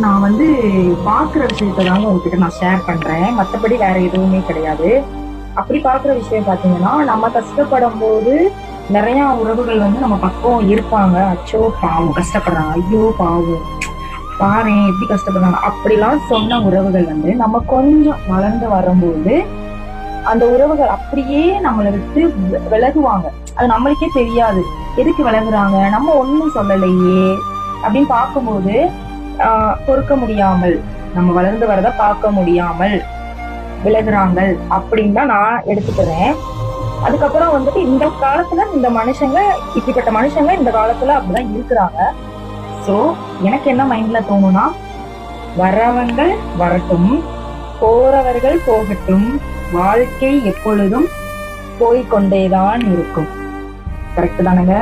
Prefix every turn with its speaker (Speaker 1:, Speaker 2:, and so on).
Speaker 1: நான் வந்து பாக்குற விஷயத்த தாங்க உங்ககிட்ட நான் ஷேர் பண்றேன், மத்தபடி வேற எதுவுமே கிடையாது. அப்படி பாக்குற விஷயம் பாத்தீங்கன்னா, நம்ம கஷ்டப்படும் போது நிறைய உறவுகள் வந்து நம்ம பக்கம் இருப்பாங்க. அச்சோ பாவம் கஷ்டப்படுறாங்க, ஐயோ பாவம் பாரேன் எப்படி கஷ்டப்படுறாங்க அப்படிலாம் சொன்ன உறவுகள் வந்து நம்ம கொஞ்சம் வளர்ந்து வரும்போது அந்த உறவுகள் அப்படியே நம்மளை விட்டு விலகுவாங்க. அது நம்மளுக்கே தெரியாது எதுக்கு விலகுறாங்க, நம்ம ஒண்ணும் சொல்லலையே அப்படின்னு பார்க்கும்போது பொறுக்க முடியாமல், நம்ம வளர்ந்து வரத பார்க்க முடியாமல் விலகுறாங்க அப்படின்னு தான் நான் எடுத்துக்கிறேன். அதுக்கப்புறம் வந்துட்டு இந்த காலத்துல இந்த மனுஷங்க, இப்படிப்பட்ட மனுஷங்க இந்த காலத்துல அப்படிதான் இருக்கிறாங்க. சோ எனக்கு என்ன மைண்ட்ல தோணும்னா, வரவங்கள் வரட்டும், போறவர்கள் போகட்டும், வாழ்க்கை எப்பொழுதும் போய்கொண்டேதான் இருக்கும். கரெக்ட் தானுங்க?